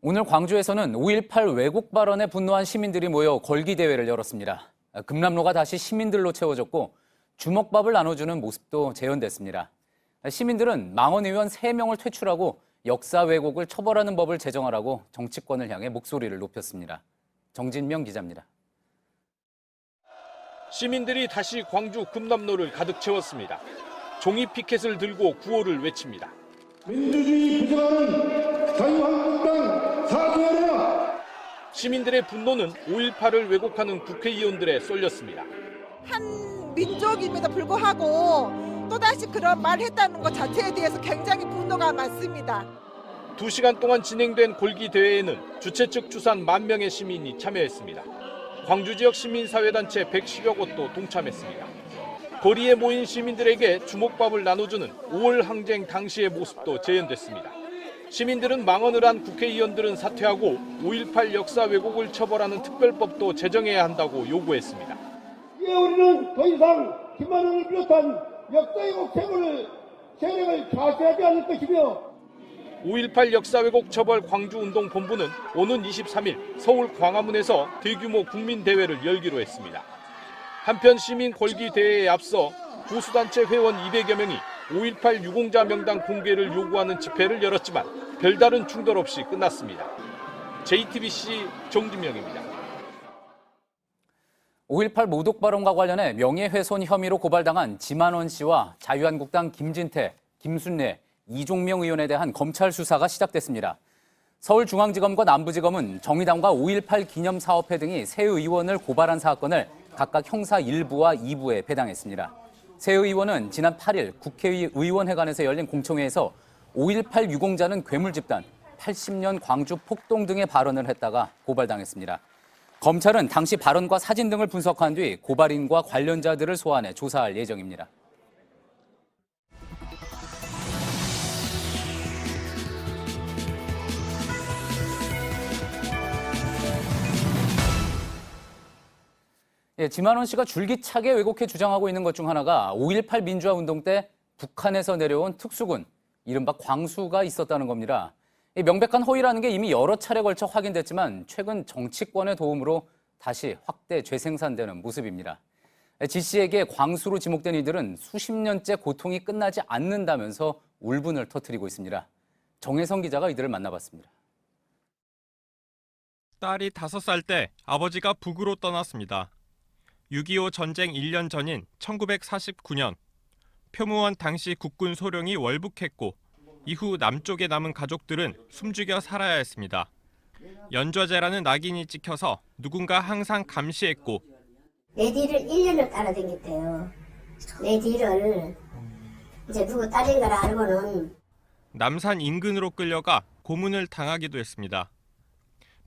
오늘 광주에서는 5.18 왜곡 발언에 분노한 시민들이 모여 걸기대회를 열었습니다. 금남로가 다시 시민들로 채워졌고 주먹밥을 나눠주는 모습도 재현됐습니다. 시민들은 망원 의원 3명을 퇴출하고 역사 왜곡을 처벌하는 법을 제정하라고 정치권을 향해 목소리를 높였습니다. 정진명 기자입니다. 시민들이 다시 광주 금남로를 가득 채웠습니다. 종이 피켓을 들고 구호를 외칩니다. 민주주의 부정하는 자유한국당 사죄하라! 시민들의 분노는 5.18을 왜곡하는 국회의원들에 쏠렸습니다. 한 민족임에도 불구하고 또다시 그런 말을 했다는 것 자체에 대해서 굉장히 분노가 많습니다. 2시간 동안 진행된 골기대회에는 주최 측 추산 10,000명의 시민이 참여했습니다. 광주 지역 시민사회단체 110여 곳도 동참했습니다. 거리에 모인 시민들에게 주먹밥을 나눠주는 5월 항쟁 당시의 모습도 재현됐습니다. 시민들은 망언을 한 국회의원들은 사퇴하고 5.18 역사 왜곡을 처벌하는 특별법도 제정해야 한다고 요구했습니다. 이제 우리는 더 이상 김만원을 비롯한 역사 왜곡 세력을 좌시하지 않을 것이며 5.18 역사 왜곡 처벌 광주운동본부는 오는 23일 서울 광화문에서 대규모 국민대회를 열기로 했습니다. 한편 시민 걸기대회에 앞서 보수단체 회원 200여 명이 5.18 유공자 명단 공개를 요구하는 집회를 열었지만 별다른 충돌 없이 끝났습니다. JTBC 정진명입니다. 5.18 모독 발언과 관련해 명예훼손 혐의로 고발당한 지만원 씨와 자유한국당 김진태, 김순례, 이종명 의원에 대한 검찰 수사가 시작됐습니다. 서울중앙지검과 남부지검은 정의당과 5.18 기념사업회 등이 새 의원을 고발한 사건을 각각 형사 1부와 2부에 배당했습니다. 새 의원은 지난 8일 국회의원회관에서 열린 공청회에서 5.18 유공자는 괴물집단, 80년 광주 폭동 등의 발언을 했다가 고발당했습니다. 검찰은 당시 발언과 사진 등을 분석한 뒤 고발인과 관련자들을 소환해 조사할 예정입니다. 지만원 씨가 줄기차게 왜곡해 주장하고 있는 것 중 하나가 5.18 민주화 운동 때 북한에서 내려온 특수군, 이른바 광수가 있었다는 겁니다. 명백한 허위라는 게 이미 여러 차례 걸쳐 확인됐지만 최근 정치권의 도움으로 다시 확대 재생산되는 모습입니다. 지 씨에게 광수로 지목된 이들은 수십 년째 고통이 끝나지 않는다면서 울분을 터뜨리고 있습니다. 정혜성 기자가 이들을 만나봤습니다. 딸이 5살 때 아버지가 북으로 떠났습니다. 6.25 전쟁 1년 전인 1949년 표무원 당시 국군 소령이 월북했고 이후 남쪽에 남은 가족들은 숨죽여 살아야 했습니다. 연좌제라는 낙인이 찍혀서 누군가 항상 감시했고 내 뒤를 1년을 따라다녔대요. 내 뒤를 이제 누구 딸인 걸 알고는 남산 인근으로 끌려가 고문을 당하기도 했습니다.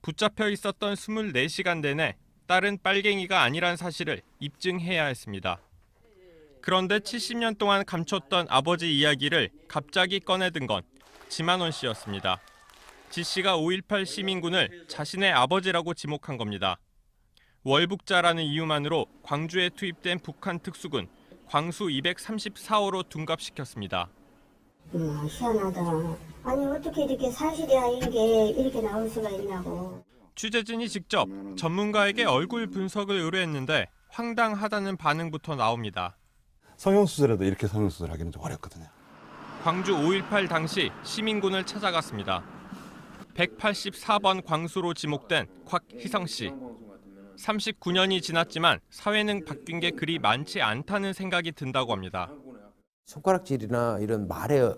붙잡혀 있었던 24시간 내내 딸은 빨갱이가 아니란 사실을 입증해야 했습니다. 그런데 70년 동안 감췄던 아버지 이야기를 갑자기 꺼내든 건 지만원 씨였습니다. 지 씨가 5.18 시민군을 자신의 아버지라고 지목한 겁니다. 월북자라는 이유만으로 광주에 투입된 북한 특수군 광수 234호로 둔갑시켰습니다. 희한하다. 아니 어떻게 이렇게 사실이 아닌 게 이렇게 나올 수가 있냐고. 취재진이 직접 전문가에게 얼굴 분석을 의뢰했는데 황당하다는 반응부터 나옵니다. 성형수술에도 이렇게 성형수술 하기는 좀 어렵거든요. 광주 5.18 당시 시민군을 찾아갔습니다. 184번 광수로 지목된 곽희성 씨. 39년이 지났지만 사회는 바뀐 게 그리 많지 않다는 생각이 든다고 합니다. 손가락질이나 이런 말에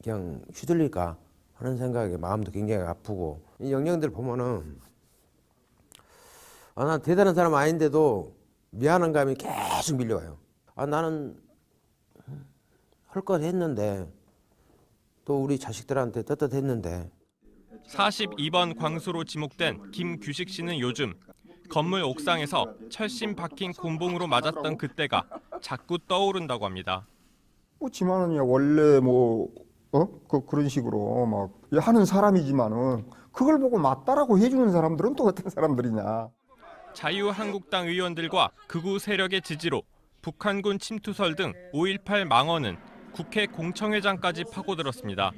그냥 휘둘릴까 하는 생각에 마음도 굉장히 아프고 이 영령들 보면은 난 대단한 사람 아닌데도 미안한 감이 계속 밀려와요. 나는 할 것 했는데 또 우리 자식들한테 떳떳했는데. 42번 광수로 지목된 김규식 씨는 요즘 건물 옥상에서 철심 박힌 곤봉으로 맞았던 그때가 자꾸 떠오른다고 합니다. 지만은요 원래 그런 식으로 막 하는 사람이지만은 그걸 보고 맞다라고 해주는 사람들은 또 어떤 사람들이냐. 자유한국당 의원들과 극우 세력의 지지로 북한군 침투설 등 5.18 망언은 국회 공청회장까지 파고들었습니다.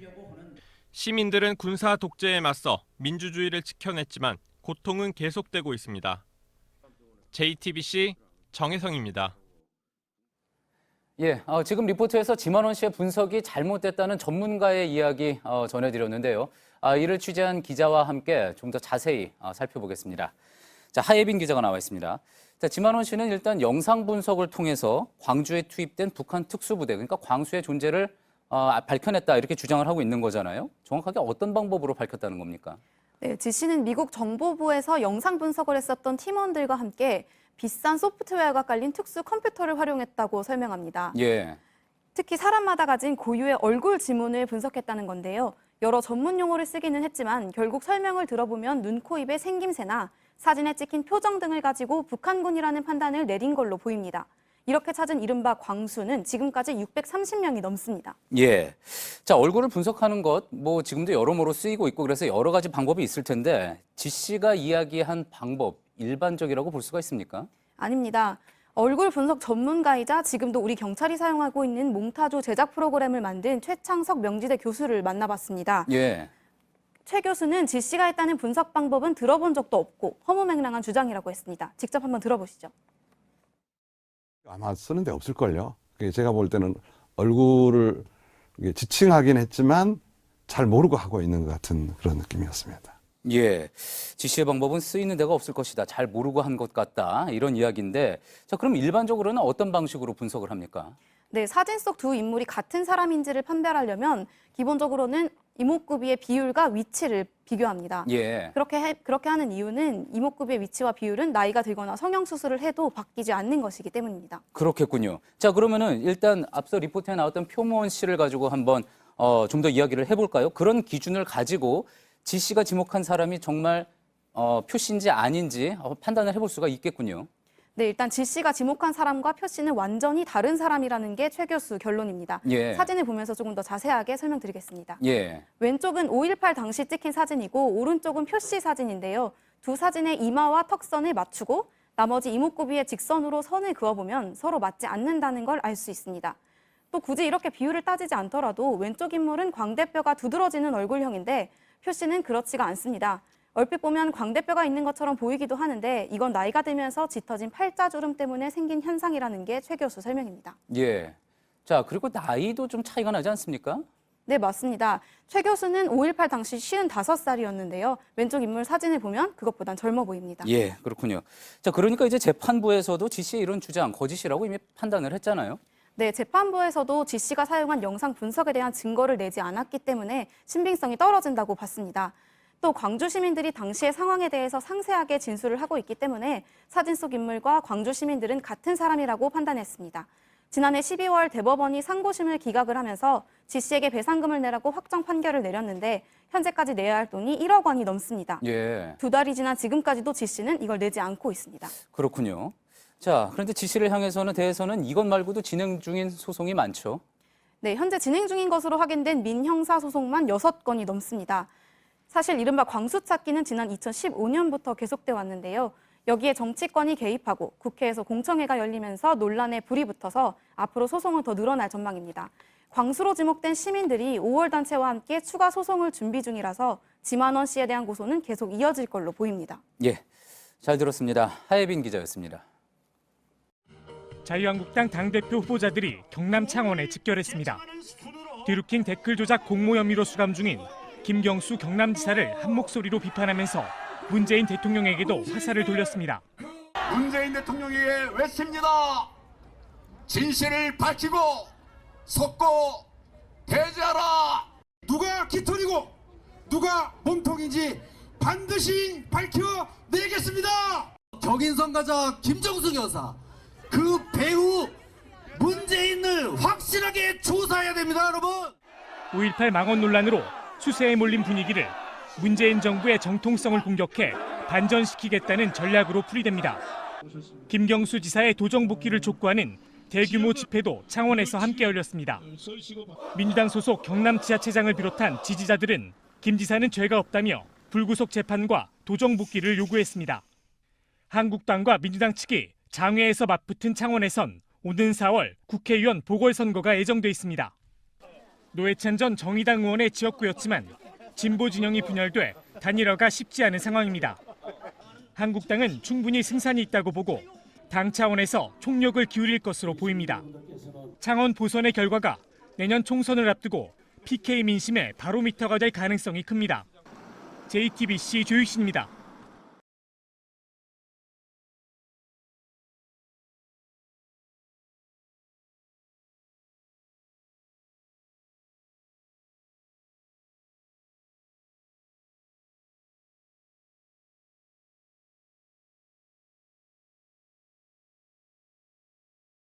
시민들은 군사 독재에 맞서 민주주의를 지켜냈지만 고통은 계속되고 있습니다. JTBC 정혜성입니다. 예, 지금 리포트에서 지만원 씨의 분석이 잘못됐다는 전문가의 이야기 전해드렸는데요. 이를 취재한 기자와 함께 좀 더 자세히 살펴보겠습니다. 자, 하예빈 기자가 나와 있습니다. 자, 지만원 씨는 일단 영상 분석을 통해서 광주에 투입된 북한 특수부대, 그러니까 광수의 존재를 밝혀냈다 이렇게 주장을 하고 있는 거잖아요. 정확하게 어떤 방법으로 밝혔다는 겁니까? 네, 지 씨는 미국 정보부에서 영상 분석을 했었던 팀원들과 함께 비싼 소프트웨어가 깔린 특수 컴퓨터를 활용했다고 설명합니다. 예. 특히 사람마다 가진 고유의 얼굴 지문을 분석했다는 건데요. 여러 전문 용어를 쓰기는 했지만 결국 설명을 들어보면 눈, 코, 입의 생김새나 사진에 찍힌 표정 등을 가지고 북한군이라는 판단을 내린 걸로 보입니다. 이렇게 찾은 이른바 광수는 지금까지 630명이 넘습니다. 예. 자, 얼굴을 분석하는 것, 지금도 여러모로 쓰이고 있고 그래서 여러 가지 방법이 있을 텐데 지 씨가 이야기한 방법, 일반적이라고 볼 수가 있습니까? 아닙니다. 얼굴 분석 전문가이자 지금도 우리 경찰이 사용하고 있는 몽타주 제작 프로그램을 만든 최창석 명지대 교수를 만나봤습니다. 예. 최 교수는 지 씨가 했다는 분석 방법은 들어본 적도 없고 허무맹랑한 주장이라고 했습니다. 직접 한번 들어보시죠. 아마 쓰는 데 없을걸요. 제가 볼 때는 얼굴을 지칭하긴 했지만 잘 모르고 하고 있는 것 같은 그런 느낌이었습니다. 예, 지 씨의 방법은 쓰이는 데가 없을 것이다. 잘 모르고 한 것 같다. 이런 이야기인데, 자, 그럼 일반적으로는 어떤 방식으로 분석을 합니까? 네, 사진 속 두 인물이 같은 사람인지를 판별하려면 기본적으로는 이목구비의 비율과 위치를 비교합니다. 예. 그렇게 하는 이유는 이목구비의 위치와 비율은 나이가 들거나 성형수술을 해도 바뀌지 않는 것이기 때문입니다. 그렇겠군요. 자, 그러면은 일단 앞서 리포트에 나왔던 표모원 씨를 가지고 한번 좀 더 이야기를 해볼까요? 그런 기준을 가지고 지 씨가 지목한 사람이 정말 표 씨인지 아닌지 판단을 해볼 수가 있겠군요. 네, 일단 지 씨가 지목한 사람과 표 씨는 완전히 다른 사람이라는 게 최 교수 결론입니다. 예. 사진을 보면서 조금 더 자세하게 설명드리겠습니다. 예. 왼쪽은 5.18 당시 찍힌 사진이고 오른쪽은 표 씨 사진인데요. 두 사진의 이마와 턱선을 맞추고 나머지 이목구비에 직선으로 선을 그어보면 서로 맞지 않는다는 걸 알 수 있습니다. 또 굳이 이렇게 비율을 따지지 않더라도 왼쪽 인물은 광대뼈가 두드러지는 얼굴형인데 표 씨는 그렇지가 않습니다. 얼핏 보면 광대뼈가 있는 것처럼 보이기도 하는데 이건 나이가 들면서 짙어진 팔자주름 때문에 생긴 현상이라는 게 최 교수 설명입니다. 예. 자, 그리고 나이도 좀 차이가 나지 않습니까? 네, 맞습니다. 최 교수는 5.18 당시 55살이었는데요. 왼쪽 인물 사진을 보면 그것보단 젊어 보입니다. 예, 그렇군요. 자, 그러니까 이제 재판부에서도 지 씨의 이런 주장 거짓이라고 이미 판단을 했잖아요. 네, 재판부에서도 지 씨가 사용한 영상 분석에 대한 증거를 내지 않았기 때문에 신빙성이 떨어진다고 봤습니다. 또 광주 시민들이 당시의 상황에 대해서 상세하게 진술을 하고 있기 때문에 사진 속 인물과 광주 시민들은 같은 사람이라고 판단했습니다. 지난해 12월 대법원이 상고심을 기각을 하면서 지 씨에게 배상금을 내라고 확정 판결을 내렸는데 현재까지 내야 할 돈이 1억 원이 넘습니다. 예. 2달이 지난 지금까지도 지 씨는 이걸 내지 않고 있습니다. 그렇군요. 자, 그런데 지 씨를 향해서는 대해서는 이것 말고도 진행 중인 소송이 많죠. 네, 현재 진행 중인 것으로 확인된 민형사 소송만 6건이 넘습니다. 사실 이른바 광수 찾기는 지난 2015년부터 계속돼 왔는데요. 여기에 정치권이 개입하고 국회에서 공청회가 열리면서 논란에 불이 붙어서 앞으로 소송은 더 늘어날 전망입니다. 광수로 지목된 시민들이 5월 단체와 함께 추가 소송을 준비 중이라서 지만원 씨에 대한 고소는 계속 이어질 걸로 보입니다. 예, 잘 들었습니다. 하예빈 기자였습니다. 자유한국당 당대표 후보자들이 경남 창원에 집결했습니다. 뒤룩힌 댓글 조작 공모 혐의로 수감 중인 김경수 경남지사를 한 목소리로 비판하면서 문재인 대통령에게도 화살을 돌렸습니다. 문재인 대통령에게 외칩니다. 진실을 밝히고 속고 배제하라. 누가 깃털이고 누가 몸통인지 반드시 밝혀내겠습니다. 경인선 가자 김정숙 여사, 그 배우 문재인을 확실하게 조사해야 됩니다, 여러분. 5.18 망언 논란으로 수세에 몰린 분위기를 문재인 정부의 정통성을 공격해 반전시키겠다는 전략으로 풀이됩니다. 김경수 지사의 도정 복귀를 촉구하는 대규모 집회도 창원에서 함께 열렸습니다. 민주당 소속 경남 지자체장을 비롯한 지지자들은 김 지사는 죄가 없다며 불구속 재판과 도정 복귀를 요구했습니다. 한국당과 민주당 측이 장외에서 맞붙은 창원에선 오는 4월 국회의원 보궐선거가 예정돼 있습니다. 노회찬 전 정의당 의원의 지역구였지만 진보 진영이 분열돼 단일화가 쉽지 않은 상황입니다. 한국당은 충분히 승산이 있다고 보고 당 차원에서 총력을 기울일 것으로 보입니다. 창원 보선의 결과가 내년 총선을 앞두고 PK 민심의 바로미터가 될 가능성이 큽니다. JTBC 조유신입니다.